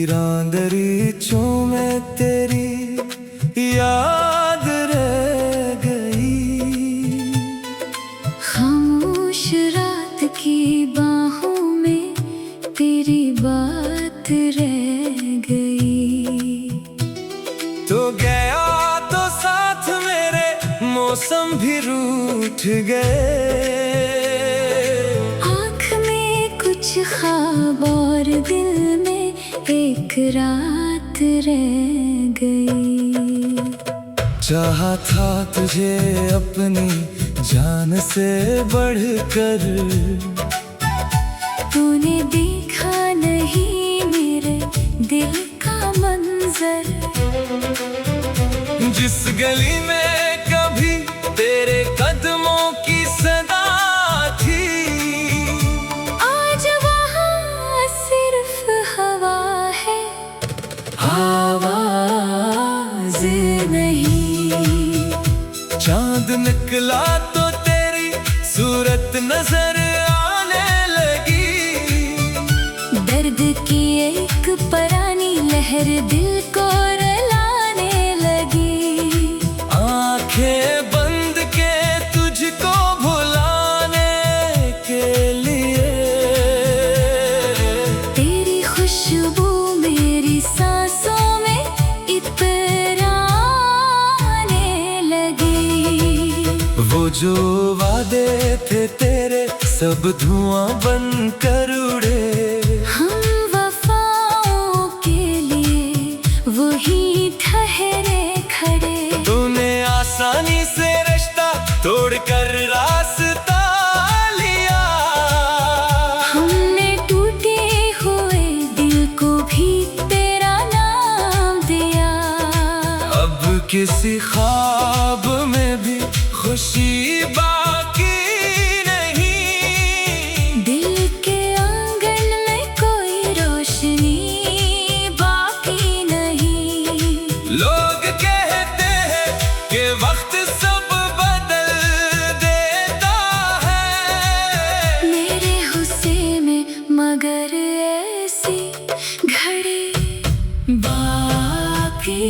वीरान दरीचों में तेरी याद रह गई। खामोश रात की बाहों में तेरी बात रह गई। तो गया तो साथ मेरे मौसम भी रूठ गए। आँख में कुछ ख्वाब और दिल में एक रात रह गई। चाहा था तुझे अपनी जान से बढ़कर, तूने देखा नहीं मेरे दिल का मंजर। जिस गली में कभी तेरे कदमों की सदा थी, आज वहाँ सिर्फ हवा है, आवाज़ नहीं। चांद निकला तो तेरी सूरत नजर आने लगी। दर्द की एक पुरानी लहर दिल को रुलाने लगी। आंखें बंद के तुझको भुलाने के लिए, तेरी खुशबू मेरी सांसों में इतराने लगी। वो जो वादे थे तेरे सब धुआं बन कर उड़े। हम वफाओं के लिए वही ठहरे खड़े। तूने आसानी से रिश्ता तोड़कर रास्ता लिया। हमने टूटे हुए दिल को भी तेरा नाम दिया। अब किसी ख्वाब में भी खुशी बाकी नहीं। दिल के आंगन में कोई रोशनी बाकी नहीं। लोग कहते हैं कि वक्त सब बदल देता है मेरे गुस्से में, मगर ऐसी घड़ी बाकी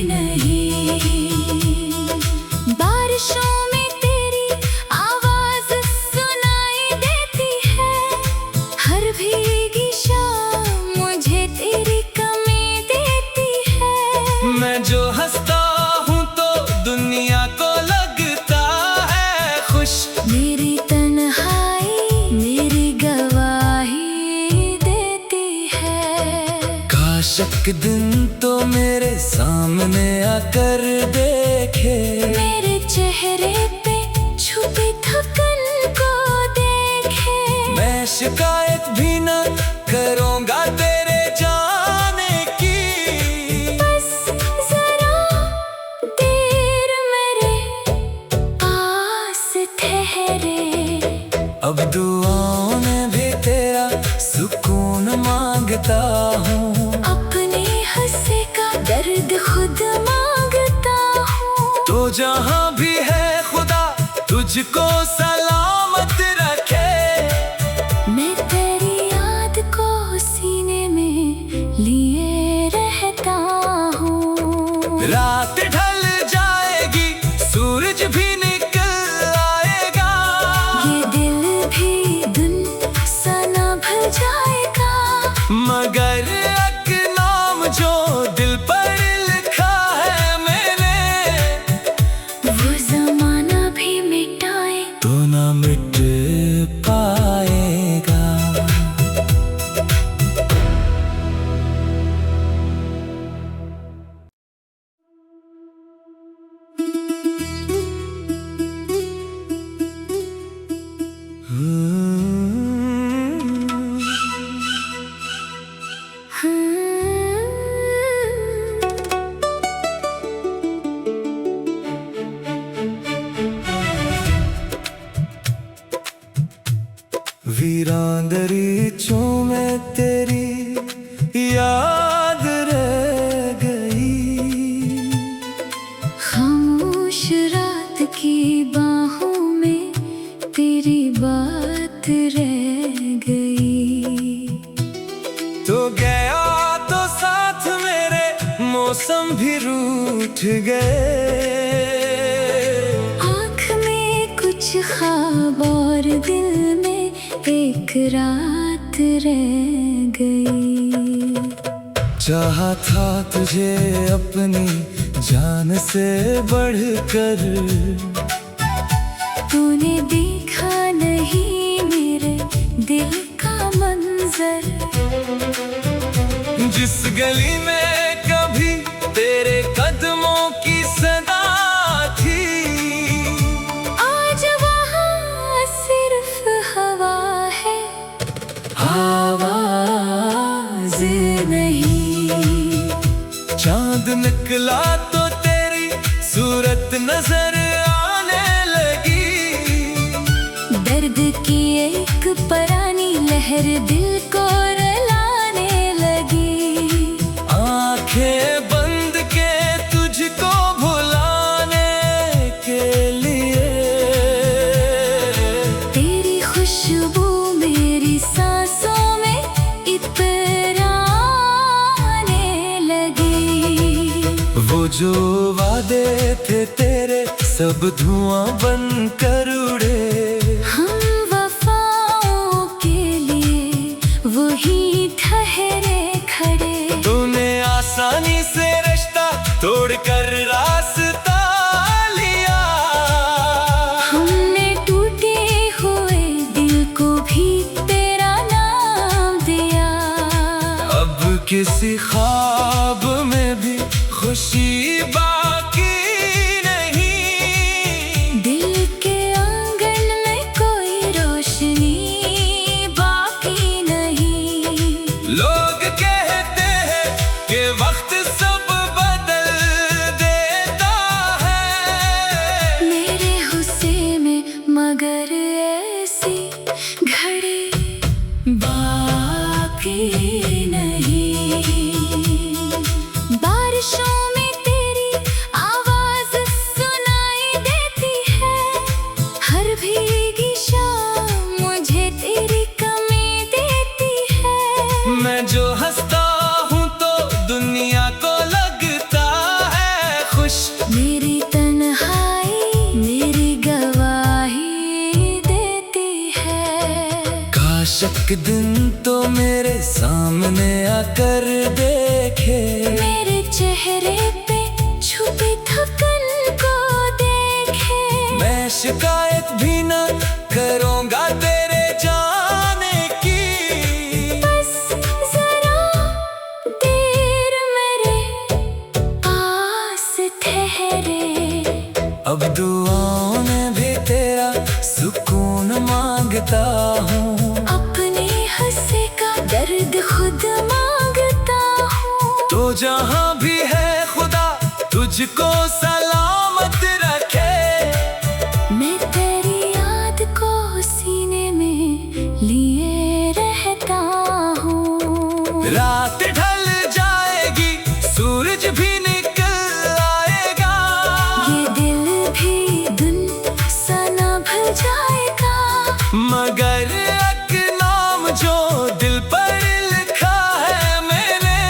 नहीं। बारिशों में तेरी आवाज सुनाई देती है। हर भीगी शाम मुझे तेरी कमी देती है। मैं जो हंसता हूँ तो दुनिया को लगता है खुश। मेरी तन्हाई मेरी गवाही देती है। काश एक दिन तो मेरे सामने आकर देखे। मेरे चेहरे पे छुपी थकन को देखे। मैं शिकायत भी न करूँगा तेरे जाने की। बस जरा देर मेरे पास ठहरे। अब दुआओं में भी तेरा सुकून मांगता हूँ। अपने हंसे का दर्द खुद मांगता हूँ। तो जहाँ भी है खुदा तुझको सलामत रखे। मैं तेरी याद को सीने में लिए रहता हूँ। रात ढल जाएगी सूरज भी निकल आएगा। ये दिल भी धुन सा ना भल जाएगा। मगर एक नाम जो दिल पर लिखा है मैंने, वो जमाना भी मिटाए तो ना मिट पाएगा। वीरान दरीचों में तेरी याद रह गई। खामोश रात की बाहों में तेरी बात रह गई। तो गया तो मौसम भी रूठ गए। आँख में कुछ ख्वाब और दिल में एक रात रह गई। चाहा था तुझे अपनी जान से बढ़कर, तूने देखा नहीं मेरे दिल का मंजर। जिस गली में कभी तेरे कदमों की सदा थी, आज वहाँ सिर्फ हवा है, आवाज़ नहीं। चांद निकला तो तेरी सूरत नजर आने लगी। दर्द की एक पुरानी लहर दिल को रुलाने लगी। आंखें बंद के तुझको भुलाने के लिए, तेरी खुशबू मेरी सांसों में इतराने लगी। वो जो वादे थे तेरे सब धुआं बनकर उड़े। हम वफाओं के लिए वही ठहरे खड़े। तूने आसानी से रिश्ता तोड़कर रास्ता लिया। हमने टूटे हुए दिल को भी तेरा नाम दिया। अब किसी ख्वाब में भी खुशी बाकी नहीं। दिल के आंगन में कोई रोशनी बाकी नहीं। लोग कहते हैं कि वक्त सब बदल देता है मेरे गुस्से में, मगर ऐसी घड़ी बाकी नहीं। बारिशों में तेरी आवाज सुनाई देती है। हर भीगी शाम मुझे तेरी कमी देती है। मैं जो हंसता हूँ तो दुनिया को लगता है खुश। मेरी तन्हाई मेरी गवाही देती है। काश एक दिन तो मेरे सामने आकर देखे। मेरे चेहरे पे छुपी थकन को देखे। मैं शिकायत भी न करूँगा तेरे जाने की। बस जरा देर मेरे पास ठहरे। अब दुआओं में भी तेरा सुकून मांगता हूँ। अपने हिस्से का दर्द खुद मांगता हूँ। तो जहाँ भी है खुदा तुझको सलामत रखे। मैं तेरी याद को सीने में लिए रहता हूँ। रात ढल जाएगी सूरज भी निकल आएगा। ये दिल भी धुन सा ना भल जाएगा। मगर एक नाम जो दिल पर लिखा है मैंने,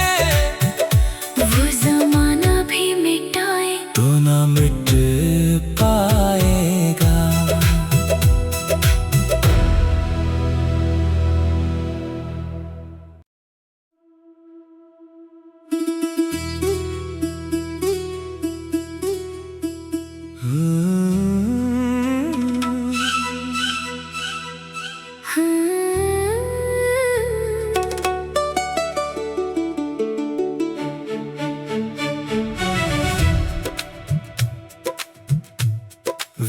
वो जमाना भी मिटाए तो ना मिट पाएगा।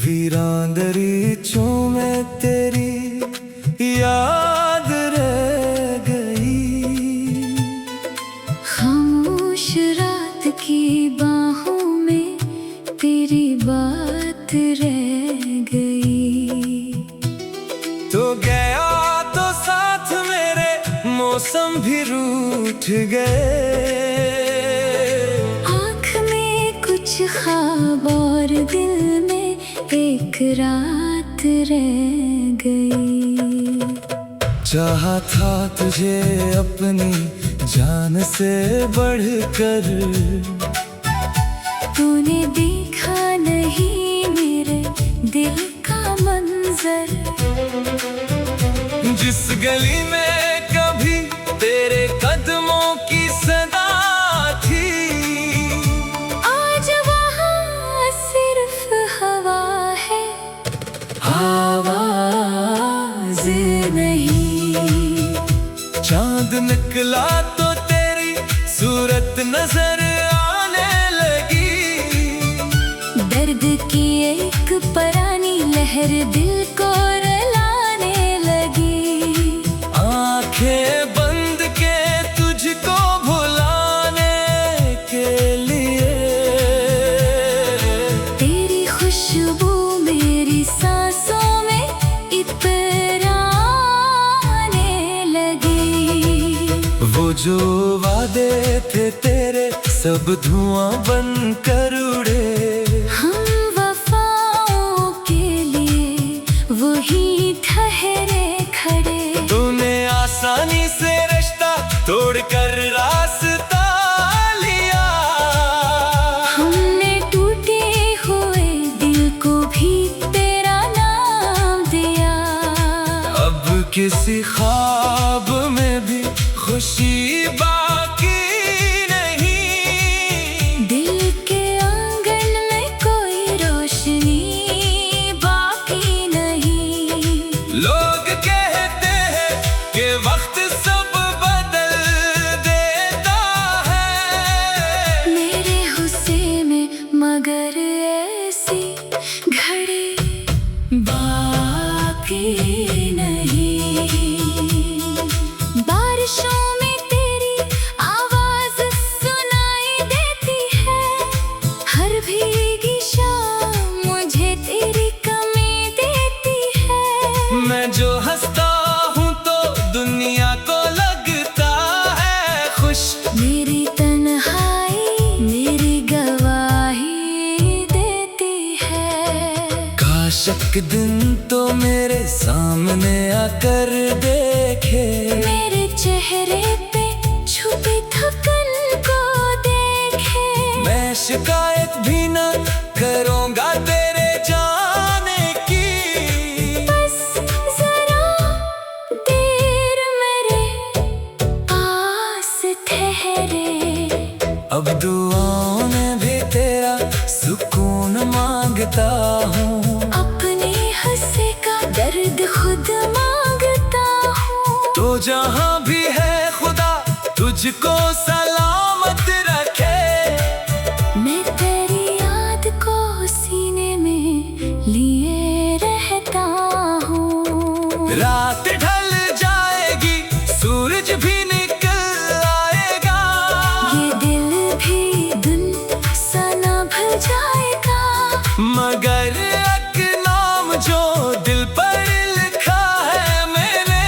वीरान दरीचों में तेरी याद रह गई। खामोश रात की बाहों में तेरी बात रह गई। तो गया तो साथ मेरे मौसम भी रूठ गए। आँख में कुछ ख्वाब और दिल में एक रात रह गई। चाहा था तुझे अपनी जान से बढ़कर, दिल का मंजर। जिस गली में कभी तेरे कदमों की सदा थी, आज वहाँ सिर्फ हवा है, आवाज़ नहीं। चांद निकला तो तेरी सूरत नजर आने लगी। दर्द की एक पुरानी लहर दिल को रुलाने लगी। आंखें बंद के तुझको भुलाने के लिए, तेरी खुशबू मेरी सांसों में इतराने लगी। वो जो वादे थे तेरे सब धुआं बन कर उड़े। हम वफाओं के लिए वही ठहरे खड़े। तूने आसानी से रिश्ता तोड़कर रास्ता लिया। हमने टूटे हुए दिल को भी तेरा नाम दिया। अब किसी ख्वाब में भी खुशी बाकी नहीं। दिल के आंगन में कोई रोशनी बाकी नहीं। लोग कहते हैं कि वक्त सब बदल देता है, मेरे गुस्से में मगर ऐसी घड़ी बाकी नहीं। बारिशों में तेरी आवाज सुनाई देती है। हर भीगी शाम मुझे तेरी कमी देती है। मैं जो हंसता हूँ तो दुनिया को लगता है खुश। मेरी तन्हाई मेरी गवाही देती है। काश एक दिन तो मेरे सामने आकर देखे। मेरे चेहरे पे छुपी थकन को देखे। मैं शिकायत भी न करूँगा तेरे जाने की। बस जरा देर मेरे पास ठहरे। अब दुआओं में भी तेरा सुकून मांगता हूँ। अपने हिस्से का दर्द खुद मांगता हूँ। तो जहाँ भी है खुदा तुझको सलामत रखे। मैं तेरी याद को सीने में लिए रहता हूँ। रात ढल जाएगी सूरज भी निकल आएगा। ये दिल भी दिन सना भर जाएगा। मगर एक नाम जो दिल पर लिखा है मैंने,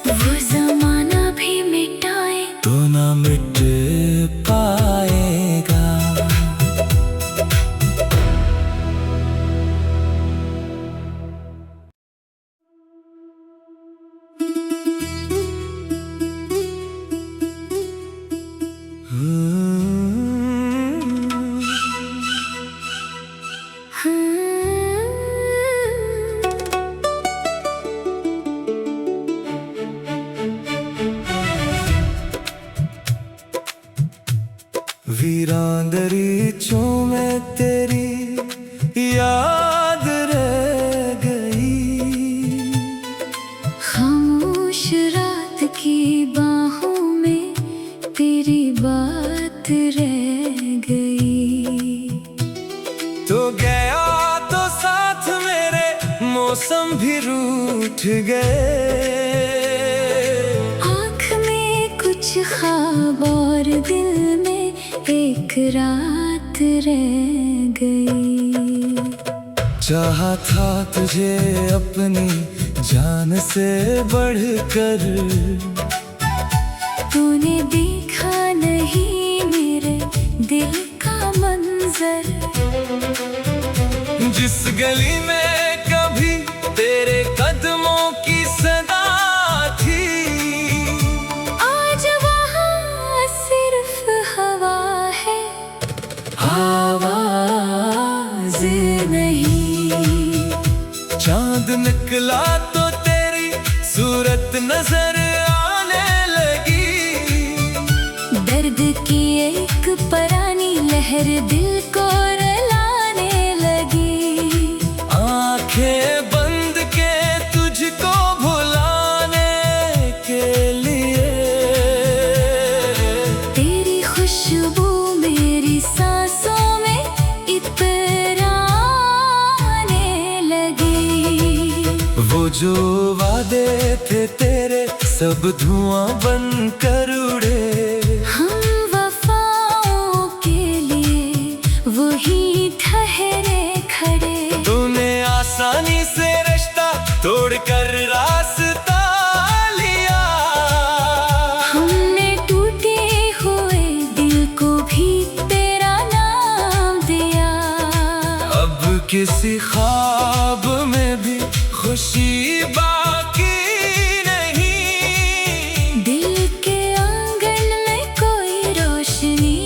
वो जमाना भी मिटाए तो ना मिट पाएगा। वीरान दरीचों में तेरी याद रह गई। खामोश रात की बाहों में तेरी बात रह गई। तो गया तो साथ मेरे मौसम भी रूठ गए। आँख में कुछ ख्वाब और दिल में एक रात रह गई। चाहा था तुझे अपनी जान से बढ़कर। तूने देखा नहीं मेरे दिल का मंजर। जिस गली में कभी तेरे कदमों की सदा थी, आज वहाँ सिर्फ हवा है, आवाज़ नहीं। चांद निकला तो तेरी सूरत नजर आने लगी। दर्द की एक पुरानी लहर दिल को रुलाने लगी। आंखें बंद के तुझको भुलाने के लिए, तेरी खुशबू मेरी सांसों में इतराने लगी। वो जो वादे थे तेरे सब धुआं बन कर उड़े। हम वफाओं के लिए वही ठहरे खड़े। तूने आसानी से रिश्ता तोड़कर रास्ता लिया। हमने टूटे हुए दिल को भी तेरा नाम दिया। अब किसी ख्वाब में भी खुशी बाकी नहीं। दिल के आंगन में कोई रोशनी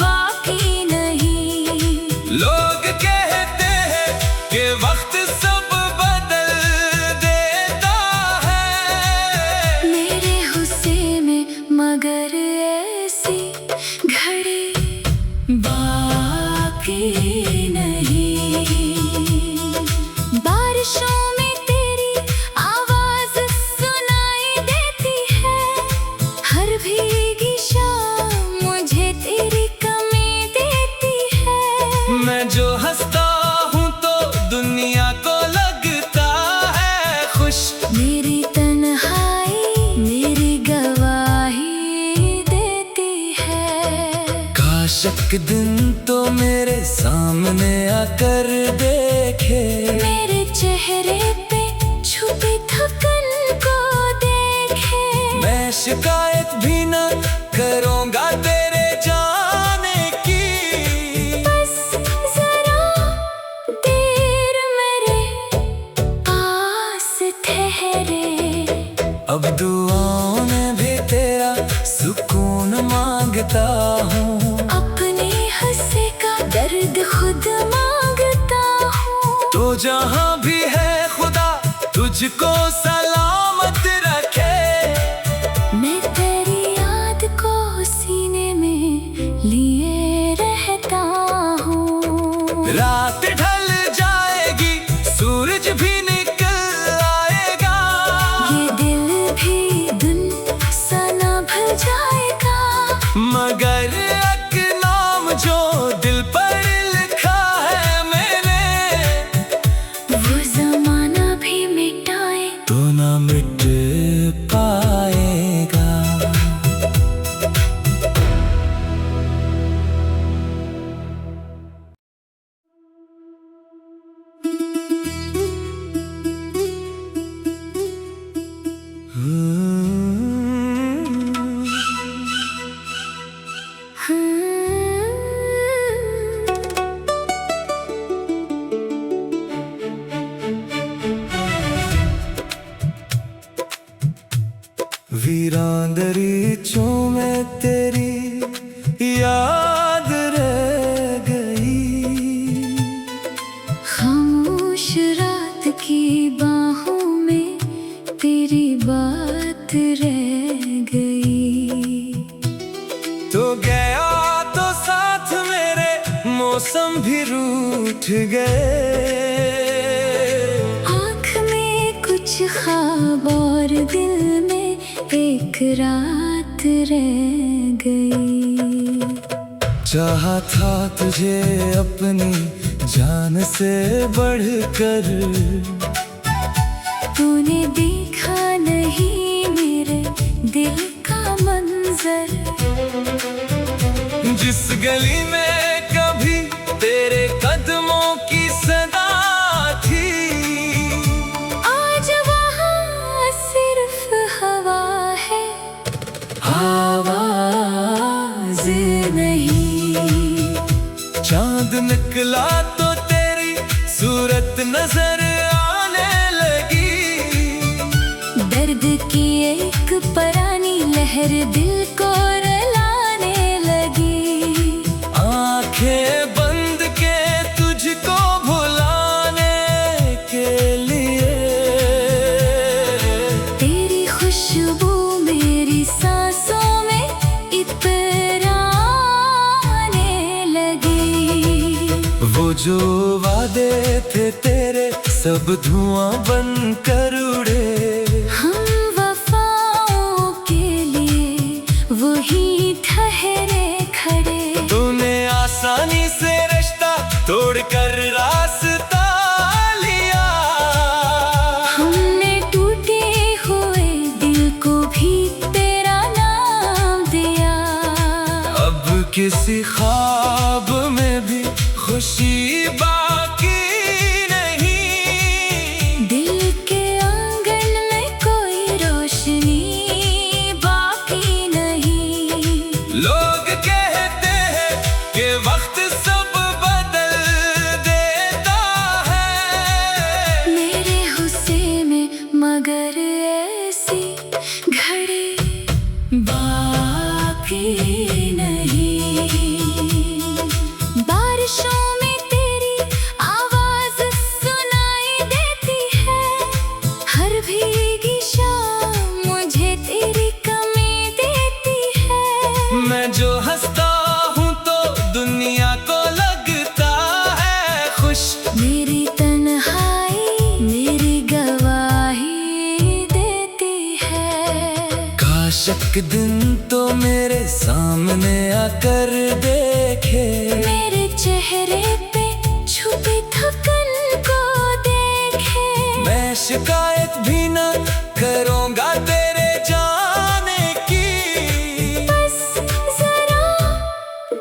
बाकी नहीं। लोग कहते हैं कि वक्त सब बदल देता है मेरे गुस्से में, मगर ऐसी घड़ी बाकी नहीं। बारिशों में तेरी आवाज सुनाई देती है। हर भीगी शाम मुझे तेरी कमी देती है। मैं जो हंसता हूँ तो दुनिया को लगता है खुश। मेरी तन्हाई मेरी गवाही देती है। काश एक दिन तो मेरे सामने आकर देखे। मेरे चेहरे पे छुपी थकन को देखे। मैं शिकायत भी न करूँगा तेरे जाने की। बस जरा देर मेरे पास ठहरे। अब दुआओं में भी तेरा सुकून मांगता हूँ। अपने हिस्से का दर्द खुद मांगता हूँ। तो जहाँ भी है खुदा तुझको सलामत रखे। मैं तेरी याद को सीने में लिए रहता हूँ। रात ढल जाएगी सूरज भी निकल आएगा। ये दिल भी दिन सा ना भल जाएगा। मगर एक नाम जो दिल पर लिखा है मैंने, वो जमाना भी मिटाए तो ना मिट पाएगा। वीरान दरीचों में तेरी याद रह गई। खामोश रात की बाहों में तेरी बात रह गई। तो गया तो साथ मेरे मौसम भी रूठ गए। आँख में कुछ ख्वाब और दिल में एक रात रह गई। चाहा था तुझे अपनी जान से बढ़कर। तूने देखा नहीं मेरे दिल का मंजर। जिस गली में कभी तेरे कदमों की सदा थी, आज वहाँ सिर्फ हवा है, आवाज़ नहीं। चांद निकला तो तेरी सूरत नजर आने लगी। दर्द की एक पुरानी लहर दिल को रुलाने लगी। आंखें बंद के तुझको भुलाने के जो वादे थे तेरे सब धुआं बन कर उड़े। हम वफाओं के लिए वही ठहरे खड़े। तूने आसानी से रिश्ता तोड़कर रास्ता लिया। हमने टूटे हुए दिल को भी तेरा नाम दिया। अब किसी ख्वाब में भी खुशी बाकी नहीं। दिल के आंगन में कोई रोशनी बाकी नहीं। लोग कहते हैं कि वक्त सब बदल देता है मेरे गुस्से में, मगर ऐसी घड़ी बाकी नहीं। बारिशों में तेरी आवाज सुनाई देती है। हर भीगी शाम मुझे तेरी कमी देती है। मैं जो हंसता हूँ तो दुनिया को लगता है खुश। मेरी तन्हाई मेरी गवाही देती है। काश एक दिन तो मेरे सामने आकर देखे। मेरे चेहरे पे छुपी थकन को देखे। मैं शिकायत भी न करूँगा तेरे जाने की। बस जरा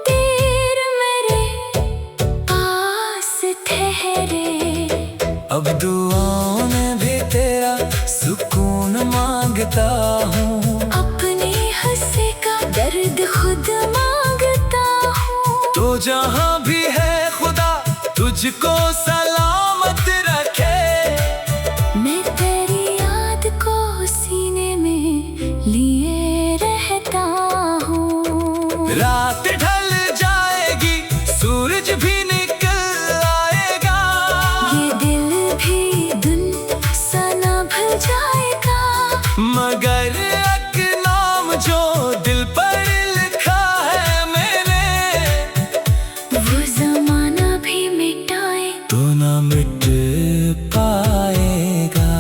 देर मेरे पास ठहरे। अब दुआओं में भी तेरा सुकून मांगता हूँ। अपने हंसे का दर्द खुद मांगता हूँ। तो जहाँ भी है खुदा तुझको सलामत रखे। मैं तेरी याद को सीने में लिए रहता हूँ। रात ढल जाएगी सूरज भी निकल आएगा। ये दिल भी धुन सा ना भल जाएगा। मगर एक नाम जो दिल पर लिखा है मैंने, वो जमाना भी मिटाए तो ना मिट पाएगा।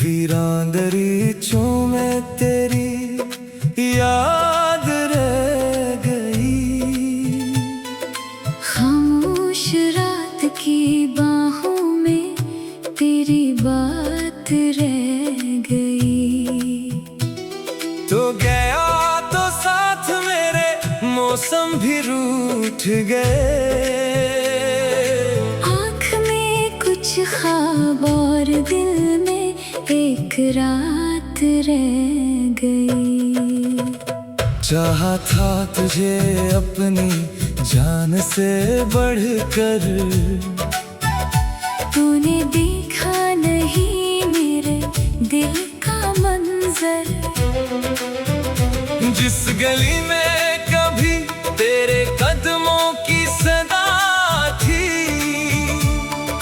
वीरान दरीचों में तेरी याद रह गई। खामोश रात की बाहों में तेरी बात रह गई। तो गया तो साथ मेरे मौसम भी रूठ गए। आँख में कुछ ख्वाब और दिल में एक रात रह गई। चाहा था तुझे अपनी जान से बढ़कर। तूने देखा नहीं मेरे दिल का मंजर। जिस गली में कभी तेरे कदमों की सदा थी,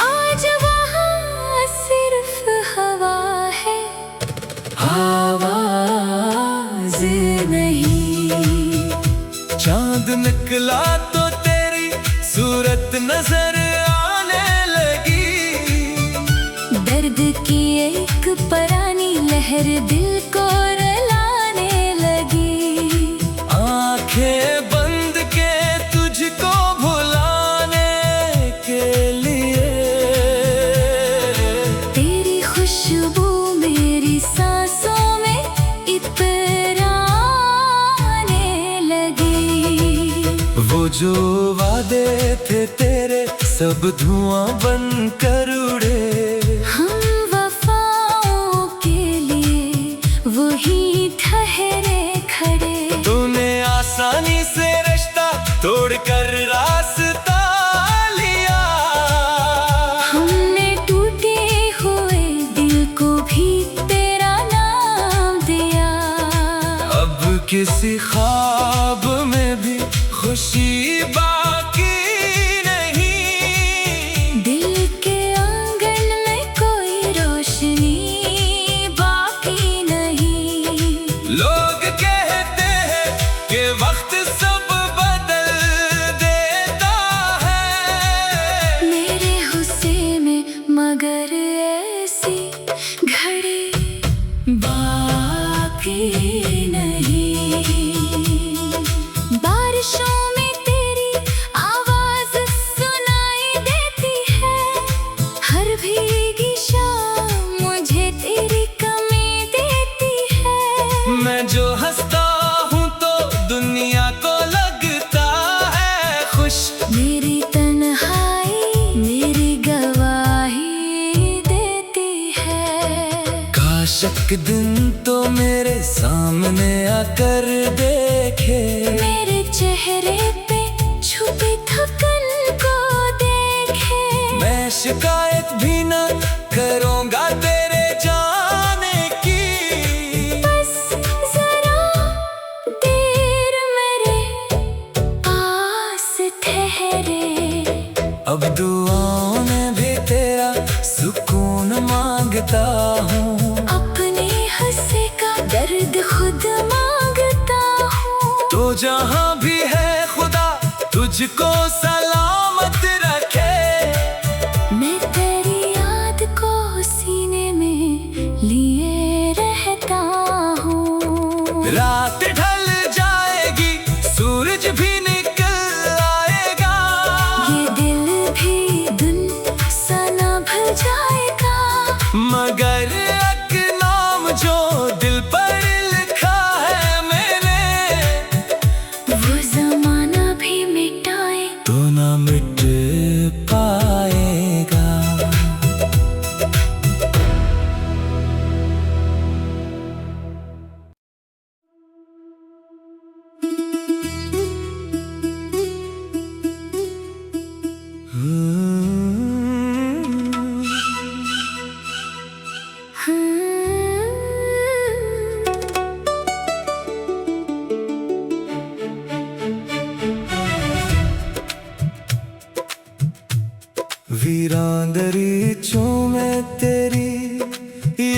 आज वहाँ सिर्फ हवा है, आवाज नहीं। चांद निकला तो तेरी सूरत नजर आने लगी। दर्द की एक पुरानी लहर दिल को रुलाने लगी। आंखें बंद के तुझको भुलाने के लिए। तेरी खुशबू मेरी सांसों में इतराने लगी। वो जो वादे थे तेरे सब धुआं बन कर उड़े। हम वफाओं के लिए वही ठहरे खड़े। तूने आसानी से रिश्ता तोड़कर रास्ता लिया। हम सी घड़ी बाकी नहीं। बारिशों में तेरी आवाज सुनाई देती है, हर भीगी शाम मुझे तेरी कमी देती है। मैं जो हंसता हूँ तो दुनिया को लगता है खुश, मेरी तन्हाई मेरी गवाही देती है। काश एक दिन तो मेरे सामने आकर देखे, मेरे चेहरे पे छुपी थकन को देखे। मैं शिकायत भी न करूँगा तेरे जाने की। बस जरा देर मेरे पास ठहरे, अब दुआओं में भी तेरा सुकून मांगता हूँ, अपने हंसे का दर्द खुद मांगता हूँ। तो जहाँ भी है खुदा तुझको सलामत रखे। मैं तेरी याद को सीने में लिए रहता हूँ। रात ढल जाएगी सूरज भी निकल आएगा, ये दिल भी धुन सा ना भल जाएगा। मगर एक नाम जो दिल पर लिखा है मैंने, वो जमाना भी मिटाए तो ना मिट पाएगा। वीरान दरीचों में तेरी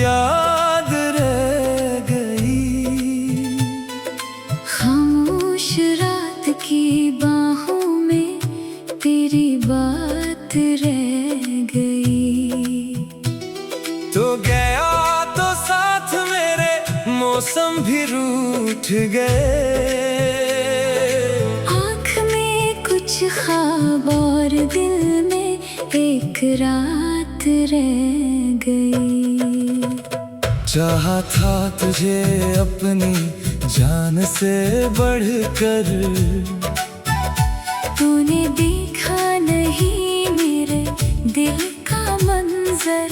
याद रह गई, खामोश रात की बाहों में तेरी बात रह गई। तो गया तो साथ मेरे मौसम भी रूठ गए, आँख में कुछ ख्वाब और दिल में एक रात रह गई। चाहा था तुझे अपनी जान से बढ़कर, तूने देखा नहीं मेरे दिल का मंजर।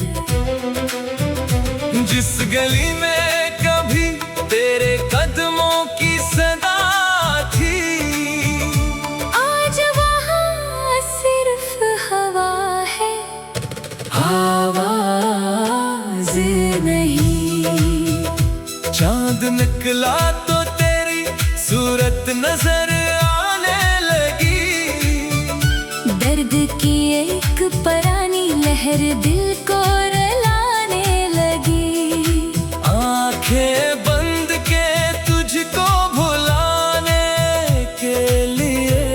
जिस गली में कभी तेरे कदमों की सदा थी, आज वहाँ सिर्फ हवा है, आवाज नहीं। चांद निकला तो तेरी सूरत नजर आने लगी, दर्द की एक पुरानी लहर दिल को रुलाने लगी। आंखें बंद के तुझको भुलाने के लिए,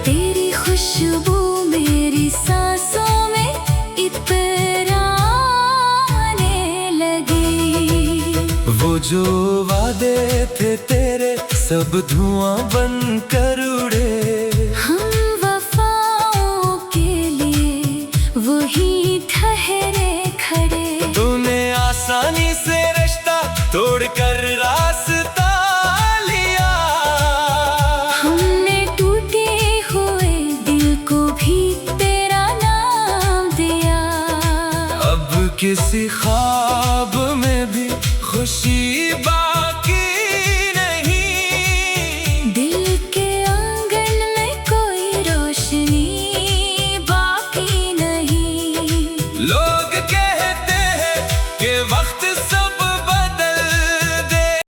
तेरी खुशबू मेरी सांसों में इतराने लगी। वो जो वादे थे तेरे सब धुआं बनकर